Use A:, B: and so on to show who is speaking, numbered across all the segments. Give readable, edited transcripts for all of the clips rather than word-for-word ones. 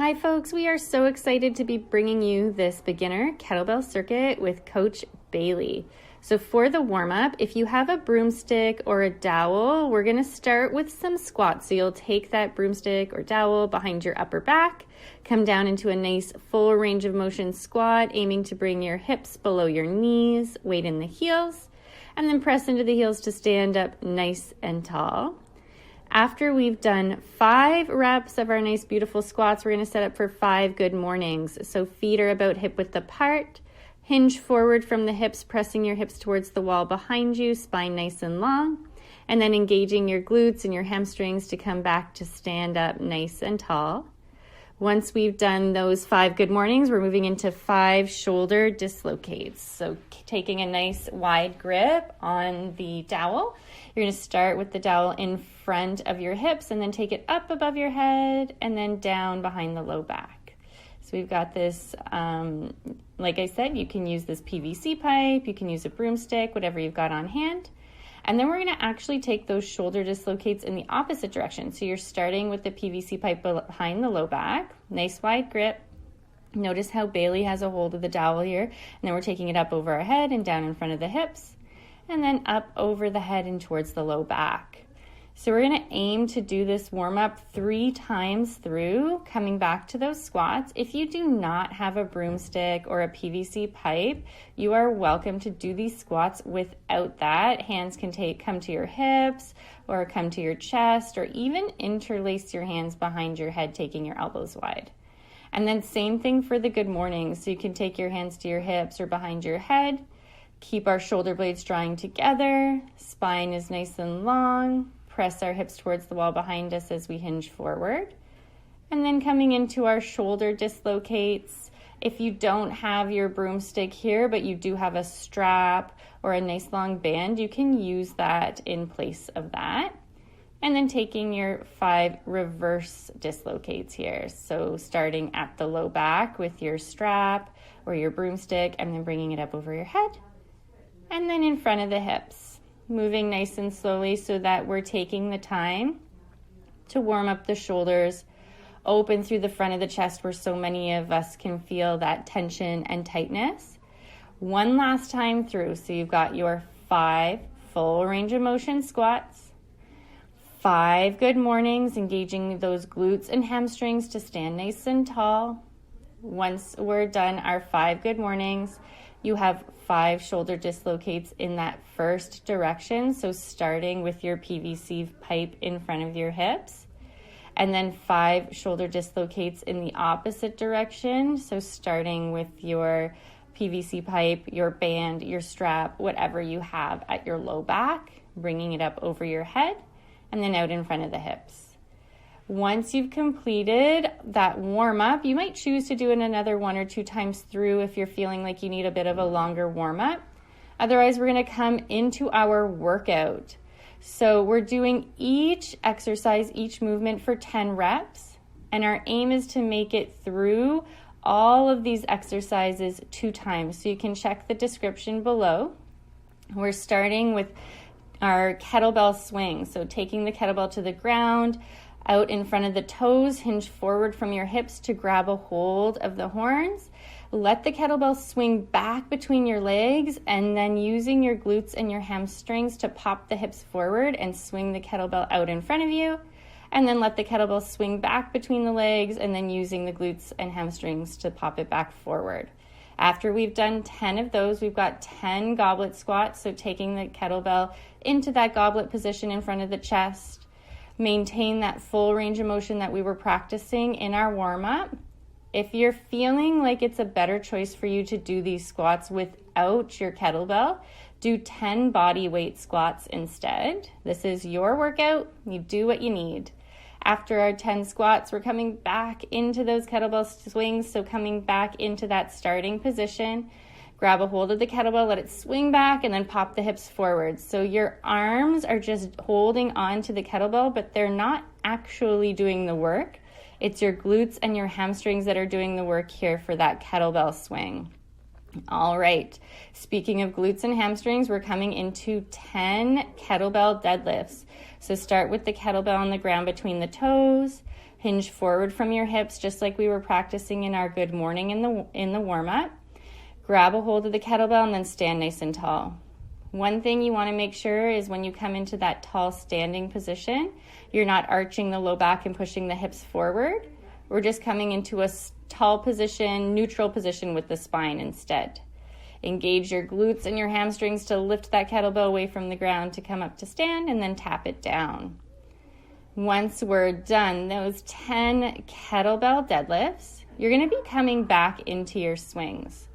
A: Hi folks, we are so excited to be bringing you this beginner kettlebell circuit with Coach Bailey. So for the warm-up, if you have a broomstick or a dowel, we're going to start with some squats. So you'll take that broomstick or dowel behind your upper back, come down into a nice full range of motion squat, aiming to bring your hips below your knees, weight in the heels, and then press into the heels to stand up nice and tall. After we've done 5 reps of our nice beautiful squats, we're going to set up for 5 good mornings. So feet are about hip width apart, hinge forward from the hips, pressing your hips towards the wall behind you, spine nice and long, and then engaging your glutes and your hamstrings to come back to stand up nice and tall. Once we've done those 5 good mornings, we're moving into 5 shoulder dislocates. So taking a nice wide grip on the dowel, you're going to start with the dowel in front of your hips and then take it up above your head and then down behind the low back. So we've got this, like I said, you can use this PVC pipe, you can use a broomstick, whatever you've got on hand. And then we're going to actually take those shoulder dislocates in the opposite direction. So you're starting with the PVC pipe behind the low back, nice wide grip. Notice how Bailey has a hold of the dowel here. And then we're taking it up over our head and down in front of the hips, and then up over the head and towards the low back. So we're going to aim to do this warm-up 3 times through, coming back to those squats. If you do not have a broomstick or a PVC pipe, you are welcome to do these squats without that. Hands can come to your hips or come to your chest, or even interlace your hands behind your head, taking your elbows wide. And then same thing for the good morning. So you can take your hands to your hips or behind your head. Keep our shoulder blades drawing together. Spine is nice and long. Press our hips towards the wall behind us as we hinge forward. And then coming into our shoulder dislocates. If you don't have your broomstick here, but you do have a strap or a nice long band, you can use that in place of that. And then taking your 5 reverse dislocates here. So starting at the low back with your strap or your broomstick, and then bringing it up over your head. And then in front of the hips, moving nice and slowly so that we're taking the time to warm up the shoulders, open through the front of the chest where so many of us can feel that tension and tightness. One last time through. So you've got your 5 full range of motion squats, 5 good mornings, engaging those glutes and hamstrings to stand nice and tall. Once we're done our 5 good mornings, you have 5 shoulder dislocates in that first direction. So starting with your PVC pipe in front of your hips, and then 5 shoulder dislocates in the opposite direction. So starting with your PVC pipe, your band, your strap, whatever you have at your low back, bringing it up over your head and then out in front of the hips. Once you've completed that warm-up, you might choose to do it another 1 or 2 times through if you're feeling like you need a bit of a longer warm-up. Otherwise, we're going to come into our workout. So we're doing each exercise, each movement for 10 reps, and our aim is to make it through all of these exercises 2 times. So you can check the description below. We're starting with our kettlebell swing. So taking the kettlebell to the ground, out in front of the toes, hinge forward from your hips to grab a hold of the horns. Let the kettlebell swing back between your legs, and then using your glutes and your hamstrings to pop the hips forward and swing the kettlebell out in front of you. And then let the kettlebell swing back between the legs, and then using the glutes and hamstrings to pop it back forward. After we've done 10 of those, we've got 10 goblet squats. So taking the kettlebell into that goblet position in front of the chest. Maintain that full range of motion that we were practicing in our warm-up. If you're feeling like it's a better choice for you to do these squats without your kettlebell, do 10 body weight squats instead. This is your workout. You do what you need. After our 10 squats, we're coming back into those kettlebell swings. So coming back into that starting position, grab a hold of the kettlebell, let it swing back, and then pop the hips forward. So your arms are just holding on to the kettlebell, but they're not actually doing the work. It's your glutes and your hamstrings that are doing the work here for that kettlebell swing. All right, speaking of glutes and hamstrings, we're coming into 10 kettlebell deadlifts. So start with the kettlebell on the ground between the toes, hinge forward from your hips, just like we were practicing in our good morning in the warm-up. Grab a hold of the kettlebell and then stand nice and tall. One thing you want to make sure is when you come into that tall standing position, you're not arching the low back and pushing the hips forward. We're just coming into a tall position, neutral position with the spine instead. Engage your glutes and your hamstrings to lift that kettlebell away from the ground to come up to stand, and then tap it down. Once we're done those 10 kettlebell deadlifts, you're going to be coming back into your swings.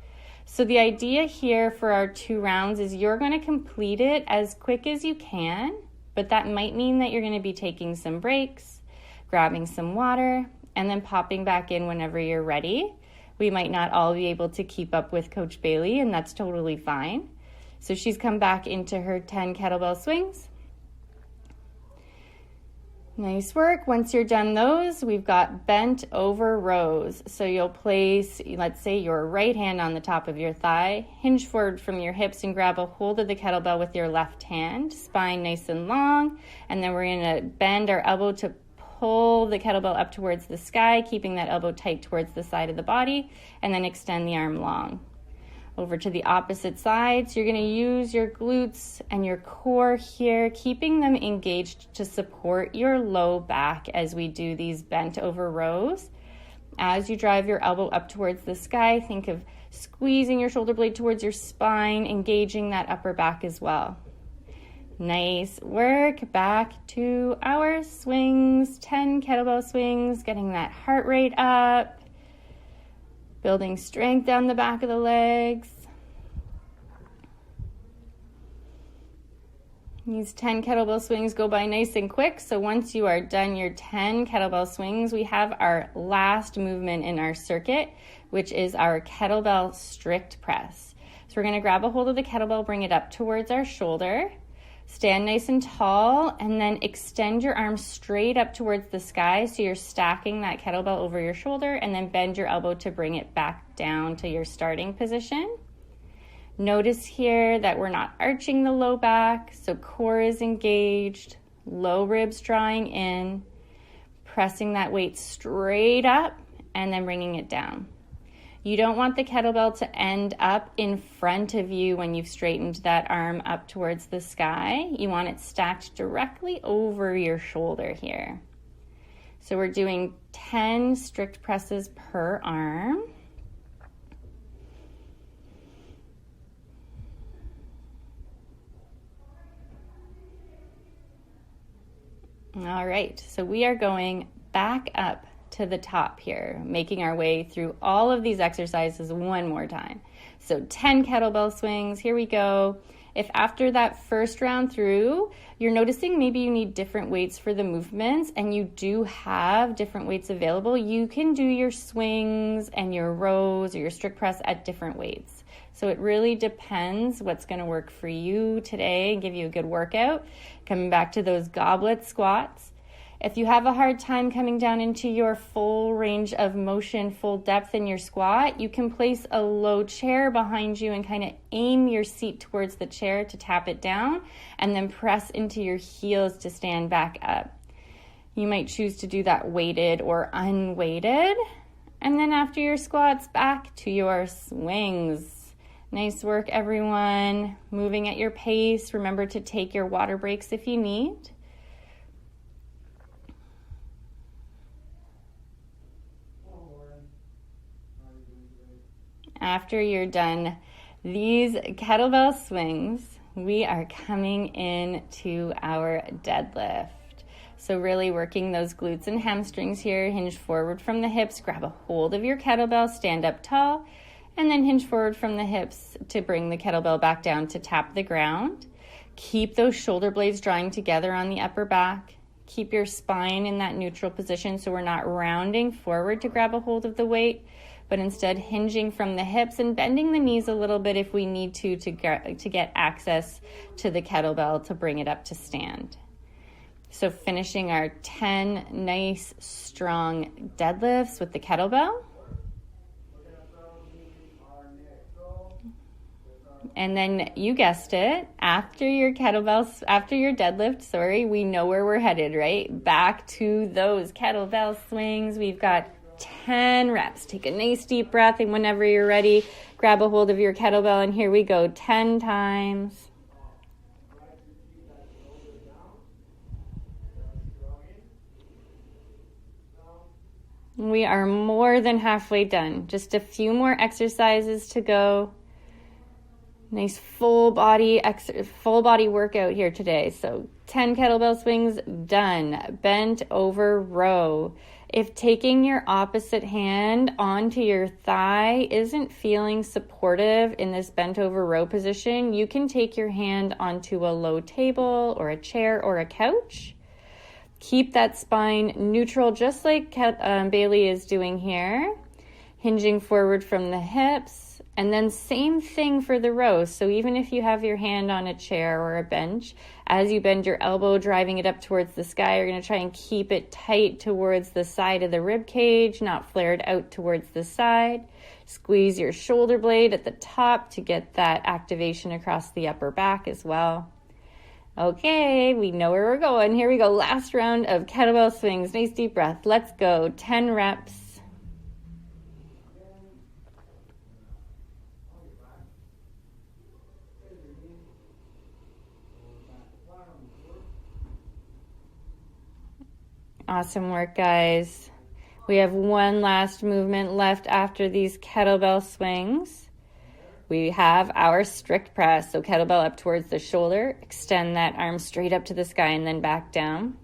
A: So the idea here for our 2 rounds is you're going to complete it as quick as you can, but that might mean that you're going to be taking some breaks, grabbing some water, and then popping back in whenever you're ready. We might not all be able to keep up with Coach Bailey, and that's totally fine. So she's come back into her 10 kettlebell swings. Nice work. Once you're done those, we've got bent over rows. So you'll place, let's say, your right hand on the top of your thigh, hinge forward from your hips and grab a hold of the kettlebell with your left hand, spine nice and long, and then we're going to bend our elbow to pull the kettlebell up towards the sky, keeping that elbow tight towards the side of the body, and then extend the arm long. Over to the opposite side, so you're going to use your glutes and your core here, keeping them engaged to support your low back as we do these bent over rows. As you drive your elbow up towards the sky, think of squeezing your shoulder blade towards your spine, engaging that upper back as well. Nice work. Back to our swings, 10 kettlebell swings, getting that heart rate up, building strength down the back of the legs. These 10 kettlebell swings go by nice and quick, so once you are done your 10 kettlebell swings, we have our last movement in our circuit, which is our kettlebell strict press. So we're going to grab a hold of the kettlebell, bring it up towards our shoulder, stand nice and tall, and then extend your arms straight up towards the sky so you're stacking that kettlebell over your shoulder, and then bend your elbow to bring it back down to your starting position. Notice here that we're not arching the low back, so core is engaged, low ribs drawing in, pressing that weight straight up, and then bringing it down. You don't want the kettlebell to end up in front of you when you've straightened that arm up towards the sky. You want it stacked directly over your shoulder here. So we're doing 10 strict presses per arm. All right, so we are going back up to the top here, making our way through all of these exercises one more time. So 10 kettlebell swings, here we go. If after that first round through, you're noticing maybe you need different weights for the movements and you do have different weights available, you can do your swings and your rows or your strict press at different weights. So it really depends what's going to work for you today and give you a good workout. Coming back to those goblet squats. If you have a hard time coming down into your full range of motion, full depth in your squat, you can place a low chair behind you and kind of aim your seat towards the chair to tap it down, and then press into your heels to stand back up. You might choose to do that weighted or unweighted. And then after your squats, back to your swings. Nice work, everyone. Moving at your pace. Remember to take your water breaks if you need. After you're done these kettlebell swings, we are coming into our deadlift. So really working those glutes and hamstrings here. Hinge forward from the hips, grab a hold of your kettlebell, stand up tall, and then hinge forward from the hips to bring the kettlebell back down to tap the ground. Keep those shoulder blades drawing together on the upper back. Keep your spine in that neutral position so we're not rounding forward to grab a hold of the weight, but instead hinging from the hips and bending the knees a little bit if we need to get access to the kettlebell to bring it up to stand. So finishing our 10 nice, strong deadlifts with the kettlebell. And then you guessed it, after your deadlift, we know where we're headed, right? Back to those kettlebell swings. We've got 10 reps. Take a nice deep breath, and whenever you're ready, grab a hold of your kettlebell, and here we go, 10 times. We are more than halfway done. Just a few more exercises to go. Nice full body workout here today. So 10 kettlebell swings done. Bent over row. If taking your opposite hand onto your thigh isn't feeling supportive in this bent over row position, you can take your hand onto a low table or a chair or a couch. Keep that spine neutral, just like Bailey is doing here. Hinging forward from the hips. And then same thing for the row. So even if you have your hand on a chair or a bench, as you bend your elbow, driving it up towards the sky, you're going to try and keep it tight towards the side of the rib cage, not flared out towards the side. Squeeze your shoulder blade at the top to get that activation across the upper back as well. Okay, we know where we're going. Here we go. Last round of kettlebell swings. Nice deep breath. Let's go. 10 reps. Awesome work, guys. We have one last movement left after these kettlebell swings. We have our strict press. So kettlebell up towards the shoulder. Extend that arm straight up to the sky and then back down.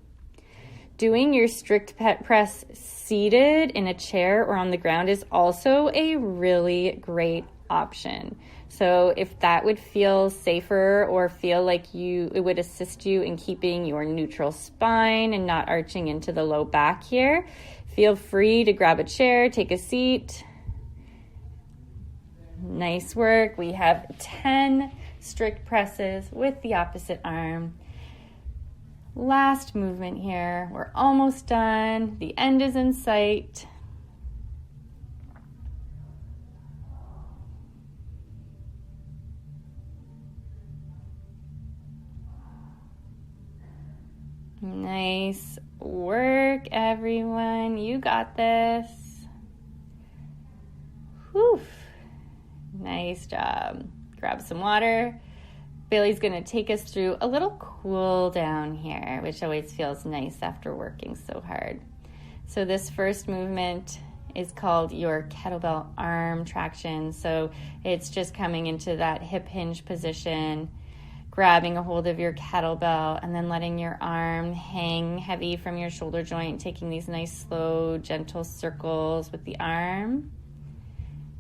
A: Doing your strict press seated in a chair or on the ground is also a really great option. So if that would feel safer or feel like it would assist you in keeping your neutral spine and not arching into the low back here, feel free to grab a chair, take a seat. Nice work. We have 10 strict presses with the opposite arm. Last movement here. We're almost done. The end is in sight. Nice work, everyone. You got this. Whew. Nice job. Grab some water. Bailey's going to take us through a little cool down here, which always feels nice after working so hard. So this first movement is called your Kettlebell Arm Tractions. So it's just coming into that hip hinge position, grabbing a hold of your kettlebell, and then letting your arm hang heavy from your shoulder joint, taking these nice, slow, gentle circles with the arm.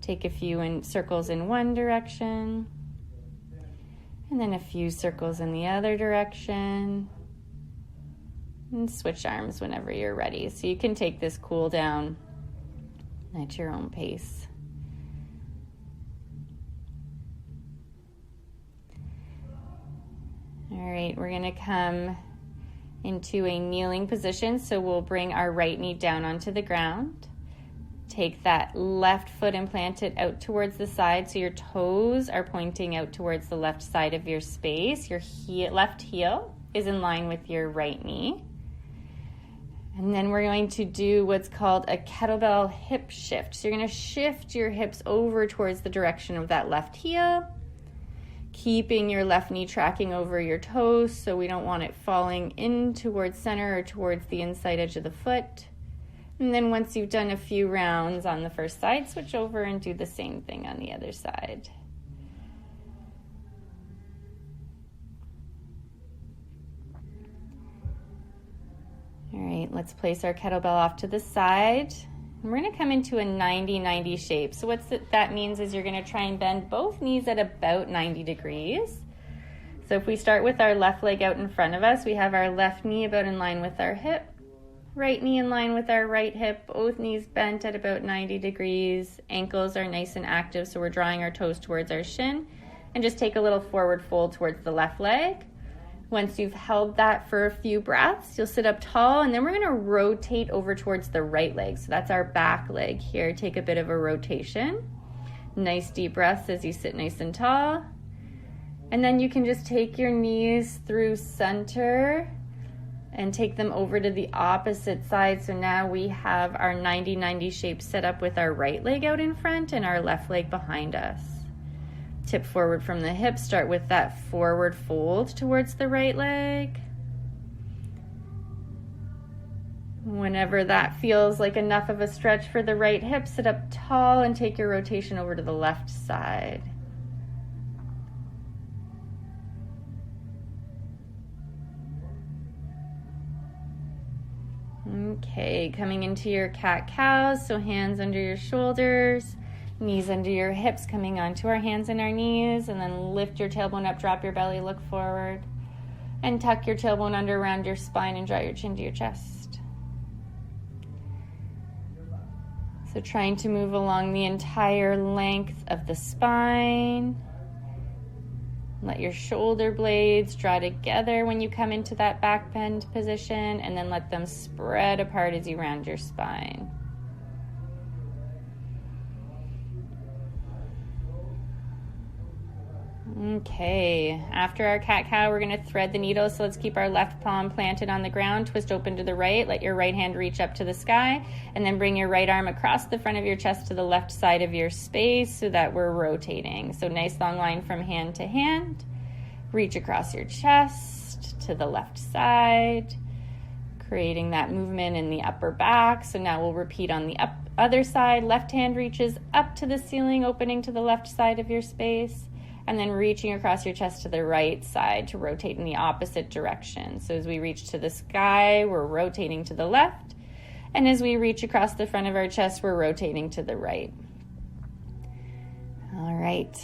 A: Take a few circles in one direction, and then a few circles in the other direction. And switch arms whenever you're ready. So you can take this cool down at your own pace. All right, we're going to come into a kneeling position. So we'll bring our right knee down onto the ground. Take that left foot and plant it out towards the side so your toes are pointing out towards the left side of your space. Your left heel is in line with your right knee. And then we're going to do what's called a kettlebell hip shift. So you're going to shift your hips over towards the direction of that left heel, keeping your left knee tracking over your toes so we don't want it falling in towards center or towards the inside edge of the foot. And then once you've done a few rounds on the first side, switch over and do the same thing on the other side. All right, let's place our kettlebell off to the side. And we're going to come into a 90-90 shape. So that means is you're going to try and bend both knees at about 90 degrees. So if we start with our left leg out in front of us, we have our left knee about in line with our hip. Right knee in line with our right hip, both knees bent at about 90 degrees. Ankles are nice and active, so we're drawing our toes towards our shin. And just take a little forward fold towards the left leg. Once you've held that for a few breaths, you'll sit up tall, and then we're going to rotate over towards the right leg. So that's our back leg here. Take a bit of a rotation. Nice deep breaths as you sit nice and tall. And then you can just take your knees through center and take them over to the opposite side. So now we have our 90-90 shape set up with our right leg out in front and our left leg behind us. Tip forward from the hip, start with that forward fold towards the right leg. Whenever that feels like enough of a stretch for the right hip, sit up tall and take your rotation over to the left side. Okay, coming into your cat-cows, so hands under your shoulders, knees under your hips, coming onto our hands and our knees, and then lift your tailbone up, drop your belly, look forward, and tuck your tailbone under around your spine and draw your chin to your chest. So trying to move along the entire length of the spine. Let your shoulder blades draw together when you come into that back bend position, and then let them spread apart as you round your spine. Okay, after our cat-cow, we're going to thread the needle, so let's keep our left palm planted on the ground, twist open to the right, let your right hand reach up to the sky, and then bring your right arm across the front of your chest to the left side of your space so that we're rotating. So nice long line from hand to hand, reach across your chest to the left side, creating that movement in the upper back. So now we'll repeat on the other side, left hand reaches up to the ceiling, opening to the left side of your space, and then reaching across your chest to the right side to rotate in the opposite direction. So as we reach to the sky, we're rotating to the left. And as we reach across the front of our chest, we're rotating to the right. All right.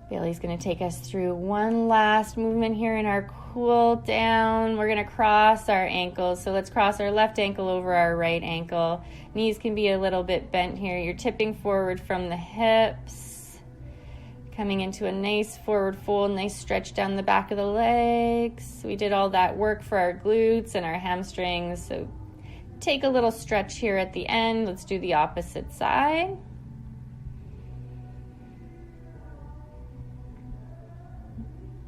A: Bailey's going to take us through one last movement here in our cool down. We're going to cross our ankles. So let's cross our left ankle over our right ankle. Knees can be a little bit bent here. You're tipping forward from the hips. Coming into a nice forward fold, nice stretch down the back of the legs. We did all that work for our glutes and our hamstrings. So take a little stretch here at the end. Let's do the opposite side.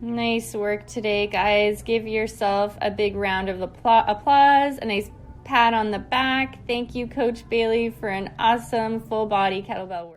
A: Nice work today, guys. Give yourself a big round of applause, a nice pat on the back. Thank you, Coach Bailey, for an awesome full body kettlebell work.